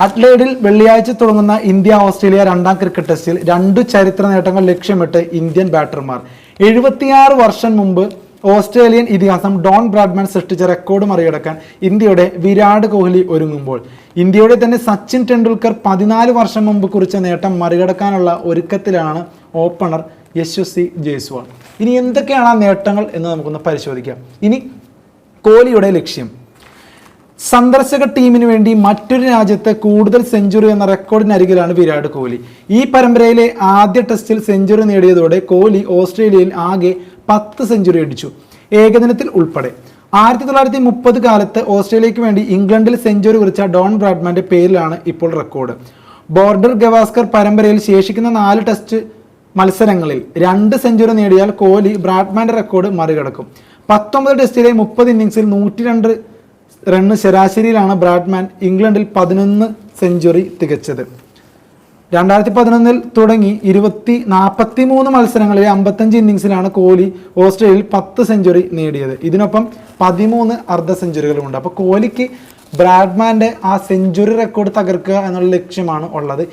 അഡ്ലേഡിൽ വെള്ളിയാഴ്ച തുടങ്ങുന്ന India Australia രണ്ടാം ക്രിക്കറ്റ് ടെസ്റ്റിൽ 2 ചരിത്ര നേട്ടങ്ങൾ ലക്ഷ്യമിട്ട് ഇന്ത്യൻ ബാറ്റർമാർ 76 വർഷം മുമ്പ് ഓസ്ട്രേലിയൻ ഇതിഹാസം ഡോൺ ബ്രാഡ്മാൻ സൃഷ്ടിച്ച റെക്കോർഡ് മറികടക്കാൻ ഇന്ത്യയുടെ വിരാട് കോഹ്ലി ഒരുങ്ങുമ്പോൾ ഇന്ത്യയുടെ തന്നെ സച്ചിൻ ടെണ്ടുൽക്കർ 14 വർഷം മുമ്പ് കുറിച്ച നേട്ടം മറികടക്കാനുള്ള ഒരുക്കത്തിലാണ് ഓപ്പണർ യശസ്വി ജയ്സ്വാൾ. ഇനി എന്തൊക്കെയാണ് ആ നേട്ടങ്ങൾ എന്ന് നമുക്കൊന്ന് പരിശോധിക്കാം. ഇനി കോഹ്ലിയുടെ ലക്ഷ്യം സന്ദർശക ടീമിന് വേണ്ടി മറ്റൊരു രാജ്യത്ത് കൂടുതൽ സെഞ്ചുറി എന്ന റെക്കോർഡിനരികിലാണ് വിരാട് കോഹ്ലി. ഈ പരമ്പരയിലെ ആദ്യ ടെസ്റ്റിൽ സെഞ്ചുറി നേടിയതോടെ കോഹ്ലി ഓസ്ട്രേലിയയിൽ ആകെ 10 സെഞ്ചുറി അടിച്ചു, ഏകദിനത്തിൽ ഉൾപ്പെടെ. 1930 കാലത്ത് ഓസ്ട്രേലിയയ്ക്ക് വേണ്ടി ഇംഗ്ലണ്ടിൽ സെഞ്ചുറി കുറിച്ച ഡോൺ ബ്രാഡ്മാന്റെ പേരിലാണ് ഇപ്പോൾ റെക്കോർഡ്. ബോർഡർ ഗവാസ്കർ പരമ്പരയിൽ ശേഷിക്കുന്ന 4 ടെസ്റ്റ് മത്സരങ്ങളിൽ 2 സെഞ്ചുറി നേടിയാൽ കോഹ്ലി ബ്രാഡ്മാന്റെ റെക്കോർഡ് മറികടക്കും. 19 ടെസ്റ്റിലെ 30 ഇന്നിംഗ്സിൽ 102 റണ്ണ് ശരാശരിയിലാണ് ബ്രാഡ്മാൻ ഇംഗ്ലണ്ടിൽ 11 സെഞ്ചുറി തികച്ചത്. 2011 തുടങ്ങി 43 മത്സരങ്ങളിലെ 55 ഇന്നിംഗ്സിലാണ് കോഹ്ലി ഓസ്ട്രേലിയയിൽ 10 സെഞ്ചുറി നേടിയത്. ഇതിനൊപ്പം 13 അർദ്ധ സെഞ്ചുറികളുമുണ്ട്. അപ്പോൾ കോഹ്ലിക്ക് ബ്രാഡ്മാന്റെ ആ സെഞ്ചുറി റെക്കോർഡ് തകർക്കുക എന്നുള്ള ലക്ഷ്യമാണ് ഉള്ളത്.